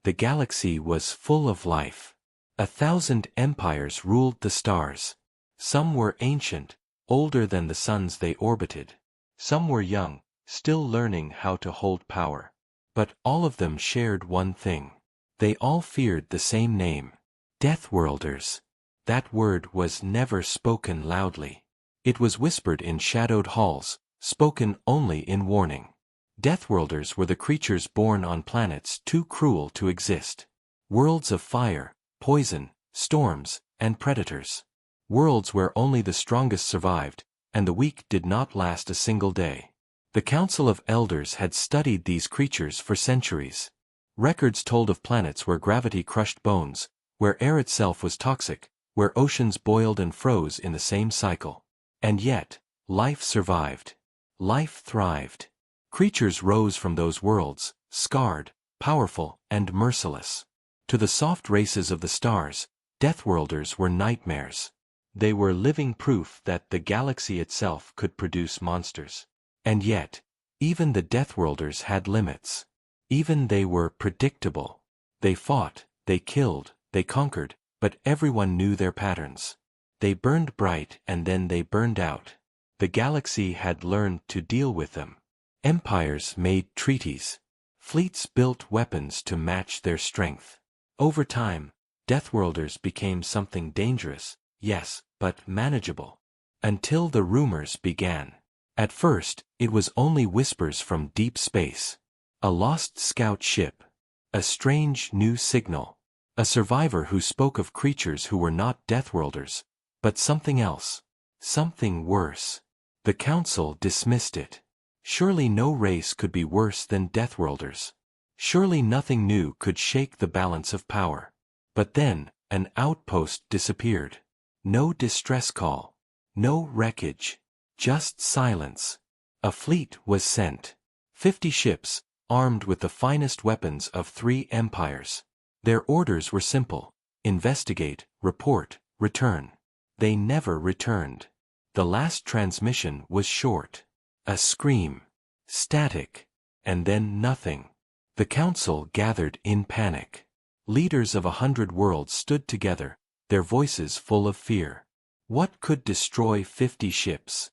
The galaxy was full of life. 1,000 empires ruled the stars. Some were ancient, older than the suns they orbited. Some were young, still learning how to hold power. But all of them shared one thing. They all feared the same name: Deathworlders. That word was never spoken loudly. It was whispered in shadowed halls, spoken only in warning. Deathworlders were the creatures born on planets too cruel to exist. Worlds of fire, poison, storms, and predators. Worlds where only the strongest survived, and the weak did not last a single day. The Council of Elders had studied these creatures for centuries. Records told of planets where gravity crushed bones, where air itself was toxic, where oceans boiled and froze in the same cycle. And yet, life survived. Life thrived. Creatures rose from those worlds, scarred, powerful, and merciless. To the soft races of the stars, Deathworlders were nightmares. They were living proof that the galaxy itself could produce monsters. And yet, even the Deathworlders had limits. Even they were predictable. They fought, they killed, they conquered, but everyone knew their patterns. They burned bright and then they burned out. The galaxy had learned to deal with them. Empires made treaties. Fleets built weapons to match their strength. Over time, Deathworlders became something dangerous, yes, but manageable. Until the rumors began. At first, it was only whispers from deep space. A lost scout ship. A strange new signal. A survivor who spoke of creatures who were not Deathworlders, but something else. Something worse. The Council dismissed it. Surely no race could be worse than Deathworlders. Surely nothing new could shake the balance of power. But then, an outpost disappeared. No distress call. No wreckage. Just silence. A fleet was sent. 50 ships, armed with the finest weapons of 3 empires. Their orders were simple: investigate, report, return. They never returned. The last transmission was short. A scream. Static. And then nothing. The Council gathered in panic. Leaders of 100 worlds stood together, their voices full of fear. What could destroy 50 ships?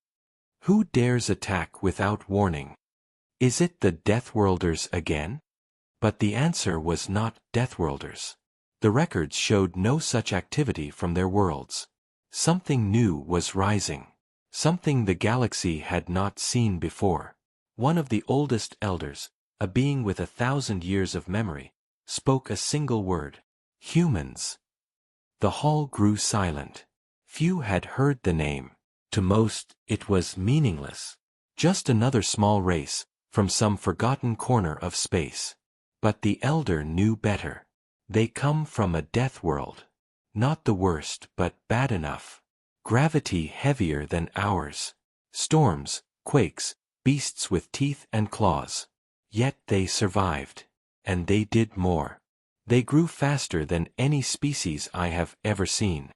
Who dares attack without warning? Is it the Deathworlders again? But the answer was not Deathworlders. The records showed no such activity from their worlds. Something new was rising. Something the galaxy had not seen before. One of the oldest elders, a being with 1,000 years of memory, spoke a single word: humans. The hall grew silent. Few had heard the name. To most, it was meaningless. Just another small race, from some forgotten corner of space. But the elder knew better. They come from a death world. Not the worst, but bad enough. Gravity heavier than ours. Storms, quakes, beasts with teeth and claws. Yet they survived. And they did more. They grew faster than any species I have ever seen.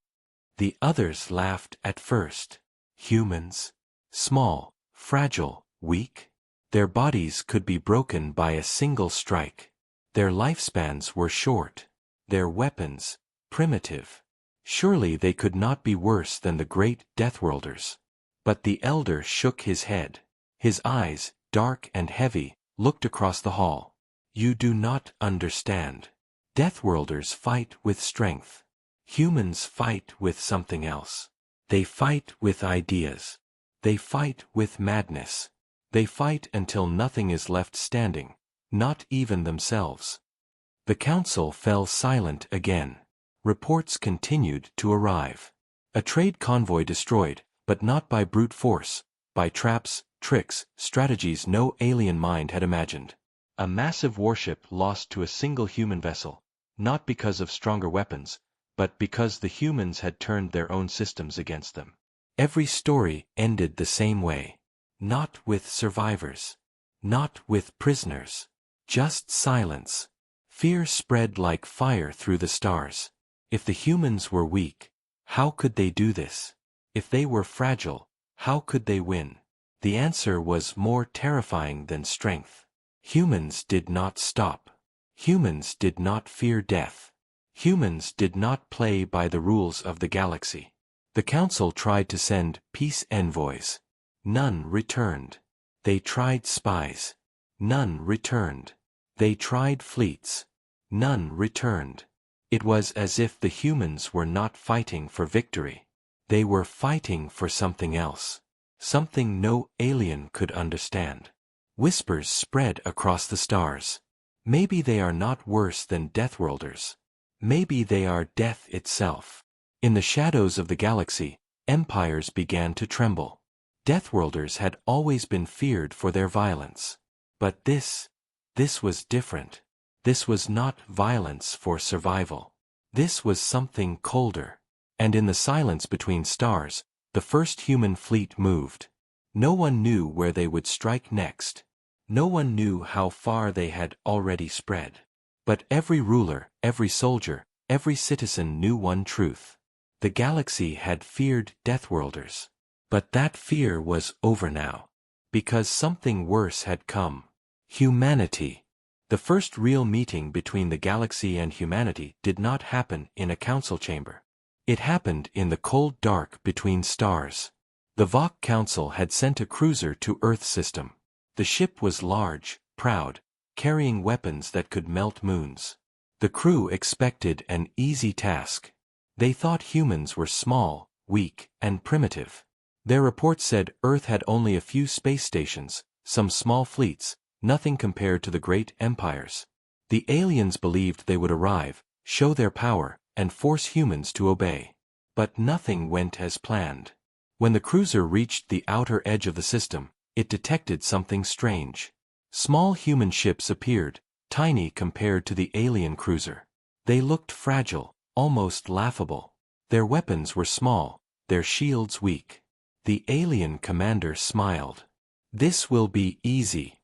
The others laughed at first. Humans? Small, fragile, weak? Their bodies could be broken by a single strike. Their lifespans were short. Their weapons, primitive. Surely they could not be worse than the great Deathworlders. But the elder shook his head. His eyes, dark and heavy, looked across the hall. You do not understand. Deathworlders fight with strength. Humans fight with something else. They fight with ideas. They fight with madness. They fight until nothing is left standing, not even themselves. The council fell silent again. Reports continued to arrive. A trade convoy destroyed, but not by brute force, by traps, tricks, strategies no alien mind had imagined. A massive warship lost to a single human vessel, not because of stronger weapons, but because the humans had turned their own systems against them. Every story ended the same way. Not with survivors. Not with prisoners. Just silence. Fear spread like fire through the stars. If the humans were weak, how could they do this? If they were fragile, how could they win? The answer was more terrifying than strength. Humans did not stop. Humans did not fear death. Humans did not play by the rules of the galaxy. The council tried to send peace envoys. None returned. They tried spies. None returned. They tried fleets. None returned. It was as if the humans were not fighting for victory. They were fighting for something else. Something no alien could understand. Whispers spread across the stars. Maybe they are not worse than Deathworlders. Maybe they are death itself. In the shadows of the galaxy, empires began to tremble. Deathworlders had always been feared for their violence. But this was different. This was not violence for survival. This was something colder. And in the silence between stars, the first human fleet moved. No one knew where they would strike next. No one knew how far they had already spread. But every ruler, every soldier, every citizen knew one truth. The galaxy had feared Deathworlders. But that fear was over now. Because something worse had come. Humanity. The first real meeting between the galaxy and humanity did not happen in a council chamber. It happened in the cold dark between stars. The Vok Council had sent a cruiser to Earth system. The ship was large, proud, carrying weapons that could melt moons. The crew expected an easy task. They thought humans were small, weak, and primitive. Their report said Earth had only a few space stations, some small fleets, nothing compared to the great empires. The aliens believed they would arrive, show their power, and force humans to obey. But nothing went as planned. When the cruiser reached the outer edge of the system, it detected something strange. Small human ships appeared, tiny compared to the alien cruiser. They looked fragile, almost laughable. Their weapons were small, their shields weak. The alien commander smiled. This will be easy.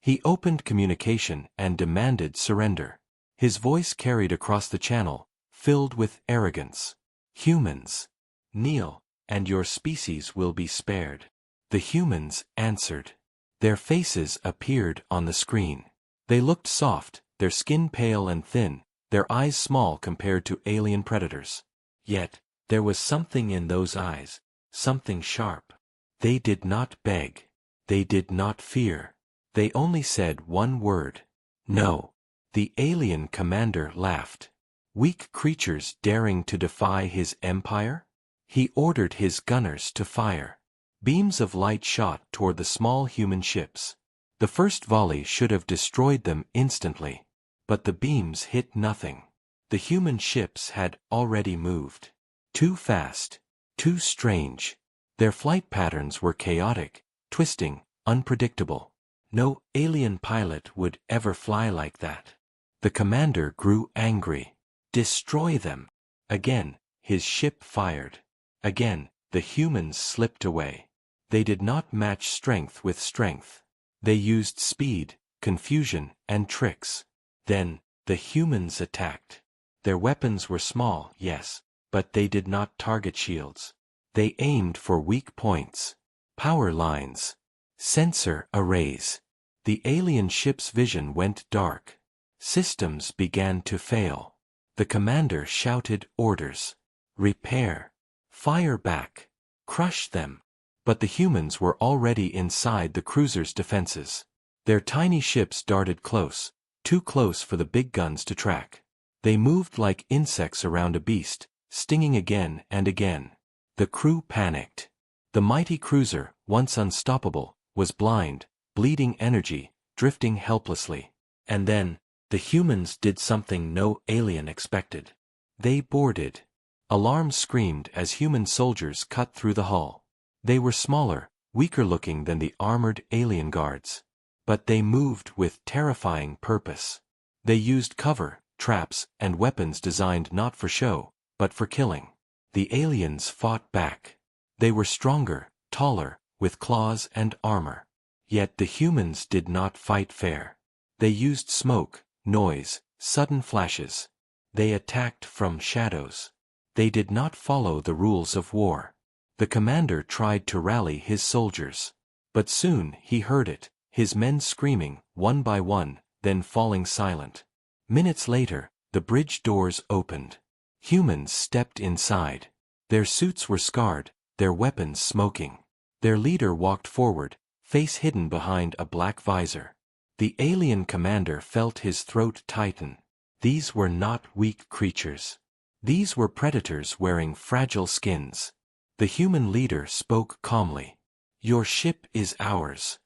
He opened communication and demanded surrender. His voice carried across the channel, filled with arrogance. Humans, kneel, and your species will be spared. The humans answered. Their faces appeared on the screen. They looked soft, their skin pale and thin, their eyes small compared to alien predators. Yet, there was something in those eyes, something sharp. They did not beg. They did not fear. They only said one word. No. The alien commander laughed. Weak creatures daring to defy his empire? He ordered his gunners to fire. Beams of light shot toward the small human ships. The first volley should have destroyed them instantly. But the beams hit nothing. The human ships had already moved. Too fast. Too strange. Their flight patterns were chaotic, twisting, unpredictable. No alien pilot would ever fly like that. The commander grew angry. Destroy them. Again, his ship fired. Again, the humans slipped away. They did not match strength with strength. They used speed, confusion, and tricks. Then, the humans attacked. Their weapons were small, yes, but they did not target shields. They aimed for weak points. Power lines. Sensor arrays. The alien ship's vision went dark. Systems began to fail. The commander shouted orders. Repair. Fire back. Crush them. But the humans were already inside the cruiser's defenses. Their tiny ships darted close, too close for the big guns to track. They moved like insects around a beast, stinging again and again. The crew panicked. The mighty cruiser, once unstoppable, was blind, bleeding energy, drifting helplessly. And then, the humans did something no alien expected. They boarded. Alarms screamed as human soldiers cut through the hull. They were smaller, weaker looking than the armored alien guards. But they moved with terrifying purpose. They used cover, traps, and weapons designed not for show, but for killing. The aliens fought back. They were stronger, taller, with claws and armor. Yet the humans did not fight fair. They used smoke, noise, sudden flashes. They attacked from shadows. They did not follow the rules of war. The commander tried to rally his soldiers. But soon he heard it, his men screaming, one by one, then falling silent. Minutes later, the bridge doors opened. Humans stepped inside. Their suits were scarred, their weapons smoking. Their leader walked forward, face hidden behind a black visor. The alien commander felt his throat tighten. These were not weak creatures. These were predators wearing fragile skins. The human leader spoke calmly. "Your ship is ours.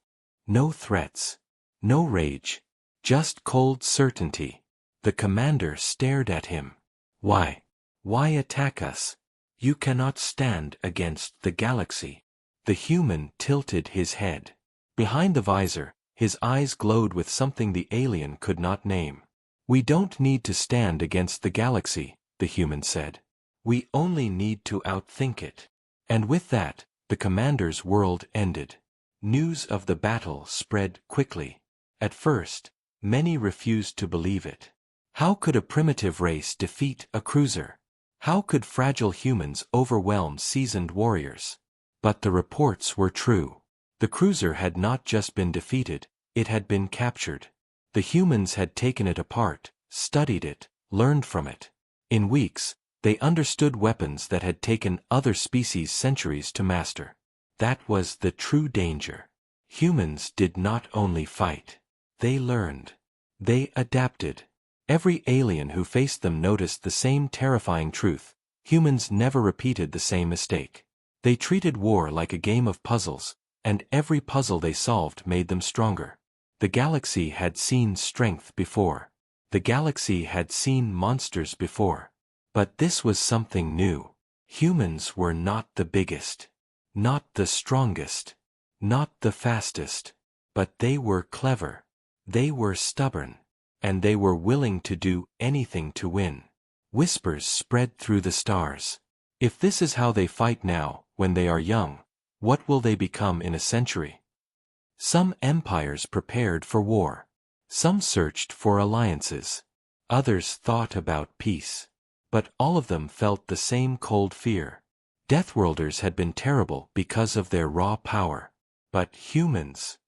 No threats. No rage. Just cold certainty." The commander stared at him. "Why? Why attack us? You cannot stand against the galaxy." The human tilted his head. Behind the visor, his eyes glowed with something the alien could not name. "We don't need to stand against the galaxy," the human said. "We only need to outthink it." And with that, the commander's world ended. News of the battle spread quickly. At first, many refused to believe it. How could a primitive race defeat a cruiser? How could fragile humans overwhelm seasoned warriors? But the reports were true. The cruiser had not just been defeated, it had been captured. The humans had taken it apart, studied it, learned from it. In weeks, they understood weapons that had taken other species centuries to master. That was the true danger. Humans did not only fight. They learned. They adapted. Every alien who faced them noticed the same terrifying truth: humans never repeated the same mistake. They treated war like a game of puzzles, and every puzzle they solved made them stronger. The galaxy had seen strength before. The galaxy had seen monsters before. But this was something new. Humans were not the biggest, not the strongest, not the fastest, but they were clever. They were stubborn. And they were willing to do anything to win. Whispers spread through the stars. If this is how they fight now, when they are young, what will they become in a century? Some empires prepared for war. Some searched for alliances. Others thought about peace. But all of them felt the same cold fear. Deathworlders had been terrible because of their raw power. But humans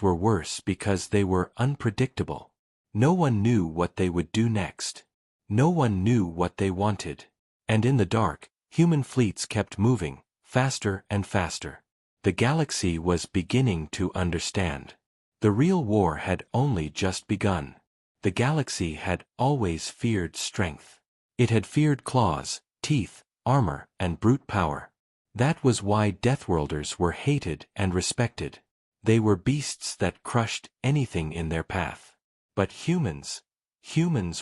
were worse because they were unpredictable. No one knew what they would do next. No one knew what they wanted. And in the dark, human fleets kept moving, faster and faster. The galaxy was beginning to understand. The real war had only just begun. The galaxy had always feared strength. It had feared claws, teeth, armor, and brute power. That was why Deathworlders were hated and respected. They were beasts that crushed anything in their path. But humans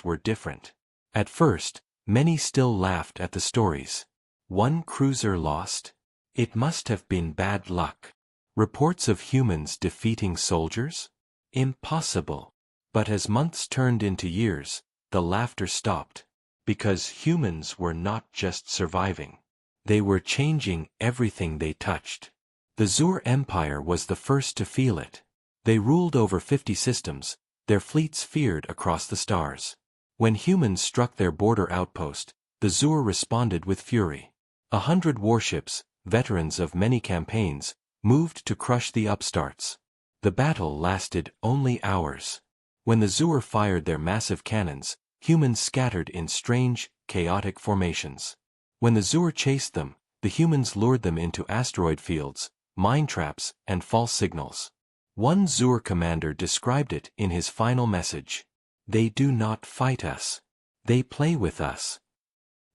were different. At first, many still laughed at the stories. One cruiser lost? It must have been bad luck. Reports of humans defeating soldiers? Impossible. But as months turned into years, the laughter stopped. Because humans were not just surviving. They were changing everything they touched. The Zur Empire was the first to feel it. They ruled over 50 systems. Their fleets feared across the stars. When humans struck their border outpost, the Zur responded with fury. 100 warships, veterans of many campaigns, moved to crush the upstarts. The battle lasted only hours. When the Zur fired their massive cannons, humans scattered in strange, chaotic formations. When the Zur chased them, the humans lured them into asteroid fields, mine traps, and false signals. One Zur commander described it in his final message. "They do not fight us. They play with us."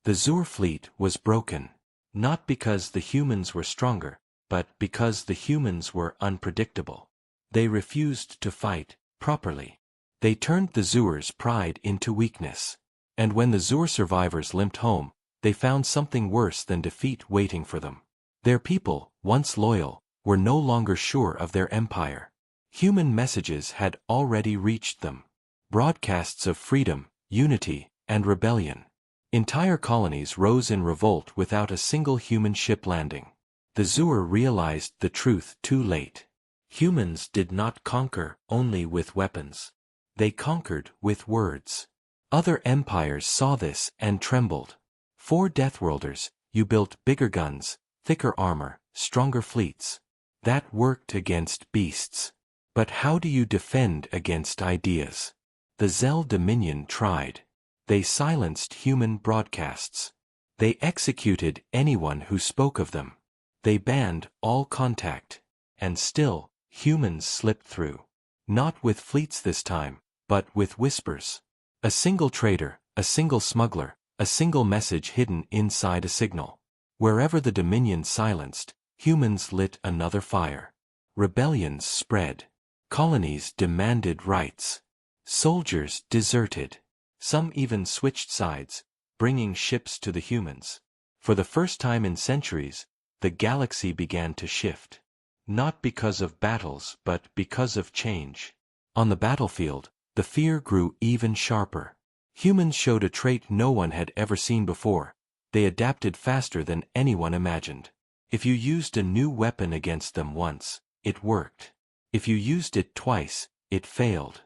The Zur fleet was broken. Not because the humans were stronger, but because the humans were unpredictable. They refused to fight properly. They turned the Zur's pride into weakness. And when the Zur survivors limped home, they found something worse than defeat waiting for them. Their people, once loyal, were no longer sure of their empire. Human messages had already reached them. Broadcasts of freedom, unity, and rebellion. Entire colonies rose in revolt without a single human ship landing. The Zur realized the truth too late. Humans did not conquer only with weapons. They conquered with words. Other empires saw this and trembled. For Deathworlders, you built bigger guns, thicker armor, stronger fleets. That worked against beasts. But how do you defend against ideas? The Zell Dominion tried. They silenced human broadcasts. They executed anyone who spoke of them. They banned all contact. And still, humans slipped through. Not with fleets this time, but with whispers. A single trader, a single smuggler, a single message hidden inside a signal. Wherever the Dominion silenced, humans lit another fire. Rebellions spread. Colonies demanded rights. Soldiers deserted. Some even switched sides, bringing ships to the humans. For the first time in centuries, the galaxy began to shift. Not because of battles but because of change. On the battlefield, the fear grew even sharper. Humans showed a trait no one had ever seen before. They adapted faster than anyone imagined. If you used a new weapon against them once, it worked. If you used it twice, it failed.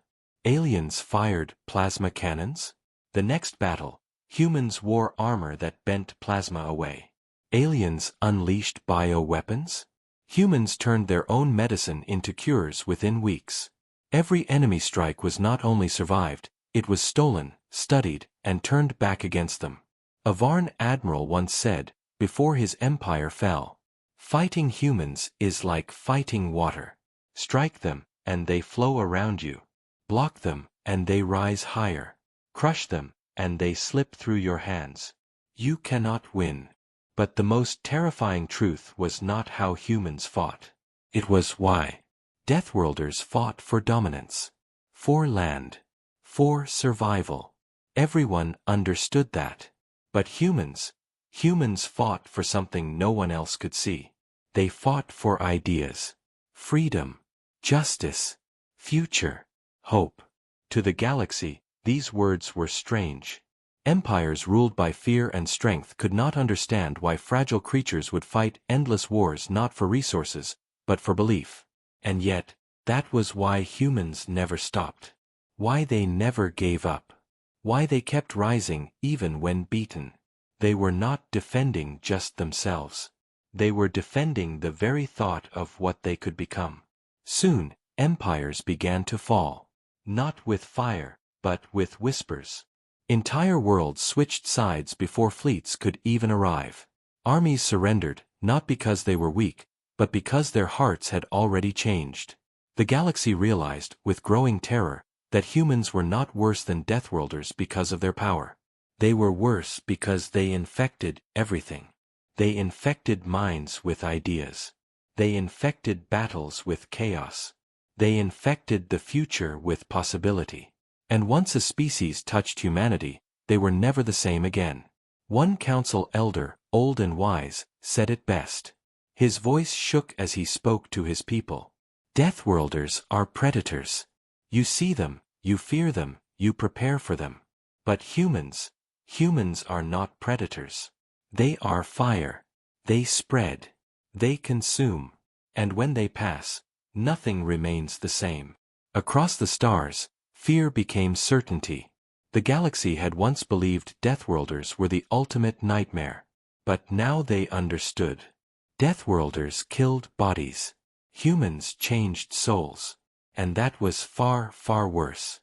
Aliens fired plasma cannons? The next battle, humans wore armor that bent plasma away. Aliens unleashed bioweapons? Humans turned their own medicine into cures within weeks. Every enemy strike was not only survived, it was stolen, studied, and turned back against them. A Varn admiral once said, before his empire fell, "Fighting humans is like fighting water. Strike them, and they flow around you. Block them, and they rise higher. Crush them, and they slip through your hands. You cannot win." But the most terrifying truth was not how humans fought. It was why. Deathworlders fought for dominance. For land. For survival. Everyone understood that. But humans fought for something no one else could see. They fought for ideas. Freedom. Justice. Future. Hope. To the galaxy, these words were strange. Empires ruled by fear and strength could not understand why fragile creatures would fight endless wars not for resources, but for belief. And yet, that was why humans never stopped. Why they never gave up. Why they kept rising even when beaten. They were not defending just themselves. They were defending the very thought of what they could become. Soon, empires began to fall. Not with fire, but with whispers. Entire worlds switched sides before fleets could even arrive. Armies surrendered, not because they were weak, but because their hearts had already changed. The galaxy realized, with growing terror, that humans were not worse than Deathworlders because of their power. They were worse because they infected everything. They infected minds with ideas. They infected battles with chaos. They infected the future with possibility. And once a species touched humanity, they were never the same again. One council elder, old and wise, said it best. His voice shook as he spoke to his people. Deathworlders are predators. You see them, you fear them, you prepare for them. But humans are not predators. They are fire. They spread. They consume. And when they pass, nothing remains the same. Across the stars, fear became certainty. The galaxy had once believed Deathworlders were the ultimate nightmare. But now they understood. Deathworlders killed bodies. Humans changed souls. And that was far, far worse.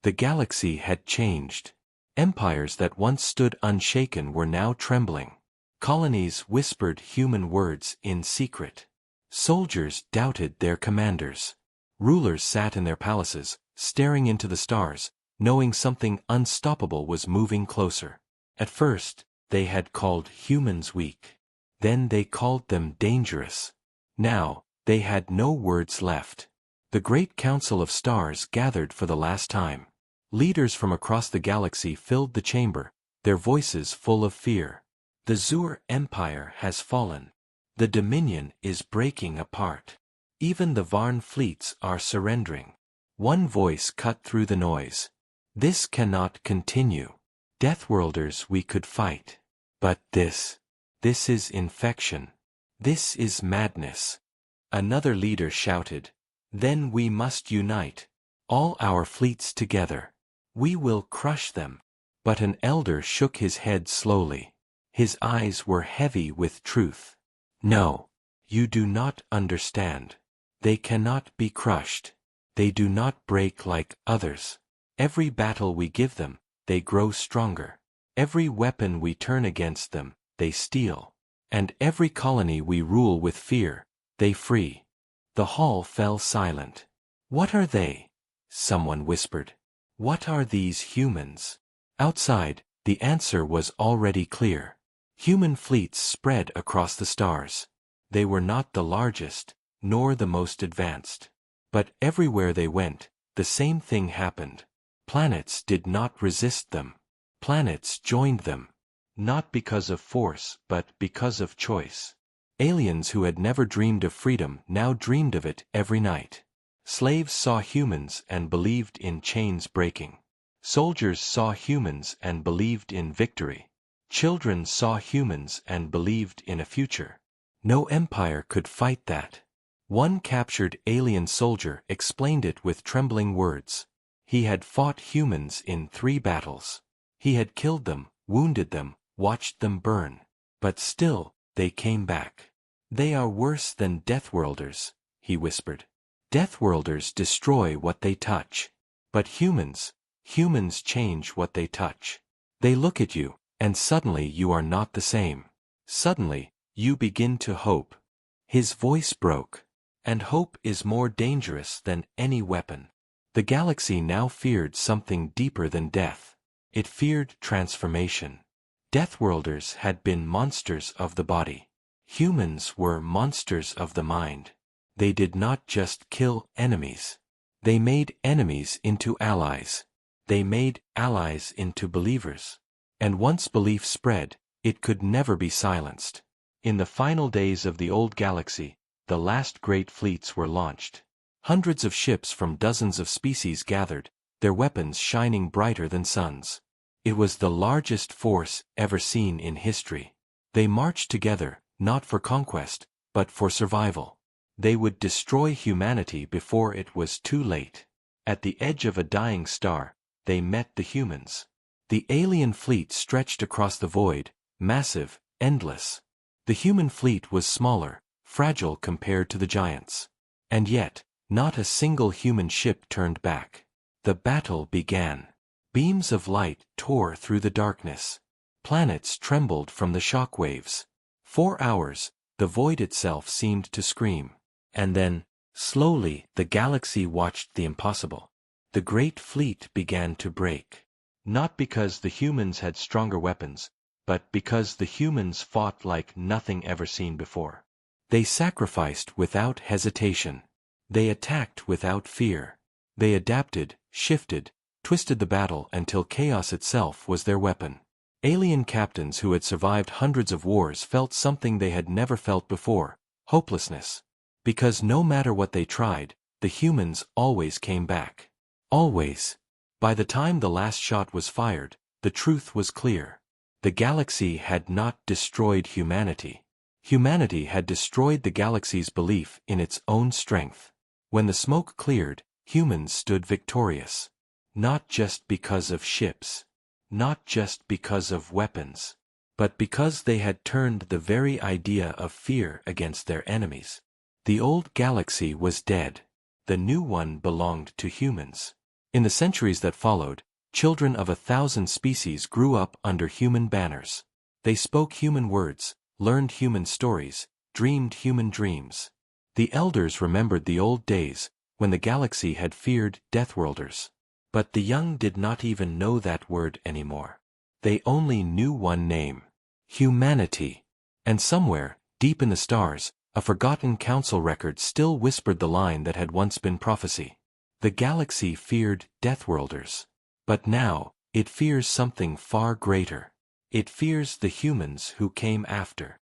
The galaxy had changed. Empires that once stood unshaken were now trembling. Colonies whispered human words in secret. Soldiers doubted their commanders. Rulers sat in their palaces, staring into the stars, knowing something unstoppable was moving closer. At first, they had called humans weak. Then they called them dangerous. Now, they had no words left. The Great Council of Stars gathered for the last time. Leaders from across the galaxy filled the chamber, their voices full of fear. The Zur Empire has fallen. The Dominion is breaking apart. Even the Varn fleets are surrendering. One voice cut through the noise. This cannot continue. Deathworlders we could fight. But this is infection. This is madness. Another leader shouted. Then we must unite. All our fleets together. We will crush them. But an elder shook his head slowly. His eyes were heavy with truth. No, you do not understand. They cannot be crushed. They do not break like others. Every battle we give them, they grow stronger. Every weapon we turn against them, they steal. And every colony we rule with fear, they free. The hall fell silent. What are they? Someone whispered. What are these humans? Outside, the answer was already clear. Human fleets spread across the stars. They were not the largest, nor the most advanced. But everywhere they went, the same thing happened. Planets did not resist them. Planets joined them. Not because of force, but because of choice. Aliens who had never dreamed of freedom now dreamed of it every night. Slaves saw humans and believed in chains breaking. Soldiers saw humans and believed in victory. Children saw humans and believed in a future. No empire could fight that. One captured alien soldier explained it with trembling words. He had fought humans in 3 battles. He had killed them, wounded them, watched them burn. But still, they came back. They are worse than Deathworlders, he whispered. Deathworlders destroy what they touch. But humans change what they touch. They look at you, and suddenly you are not the same. Suddenly, you begin to hope. His voice broke. And hope is more dangerous than any weapon. The galaxy now feared something deeper than death. It feared transformation. Deathworlders had been monsters of the body. Humans were monsters of the mind. They did not just kill enemies. They made enemies into allies. They made allies into believers. And once belief spread, it could never be silenced. In the final days of the old galaxy, the last great fleets were launched. Hundreds of ships from dozens of species gathered, their weapons shining brighter than suns. It was the largest force ever seen in history. They marched together, not for conquest, but for survival. They would destroy humanity before it was too late. At the edge of a dying star, they met the humans. The alien fleet stretched across the void, massive, endless. The human fleet was smaller, fragile compared to the giants. And yet, not a single human ship turned back. The battle began. Beams of light tore through the darkness. Planets trembled from the shock waves. For hours, the void itself seemed to scream. And then, slowly, the galaxy watched the impossible. The great fleet began to break. Not because the humans had stronger weapons, but because the humans fought like nothing ever seen before. They sacrificed without hesitation. They attacked without fear. They adapted, shifted, twisted the battle until chaos itself was their weapon. Alien captains who had survived hundreds of wars felt something they had never felt before: hopelessness. Because no matter what they tried, the humans always came back. Always. By the time the last shot was fired, the truth was clear. The galaxy had not destroyed humanity. Humanity had destroyed the galaxy's belief in its own strength. When the smoke cleared, humans stood victorious. Not just because of ships. Not just because of weapons. But because they had turned the very idea of fear against their enemies. The old galaxy was dead. The new one belonged to humans. In the centuries that followed, children of 1,000 species grew up under human banners. They spoke human words, learned human stories, dreamed human dreams. The elders remembered the old days, when the galaxy had feared Deathworlders. But the young did not even know that word anymore. They only knew one name: humanity. And somewhere, deep in the stars, a forgotten council record still whispered the line that had once been prophecy. The galaxy feared Deathworlders. But now, it fears something far greater. It fears the humans who came after.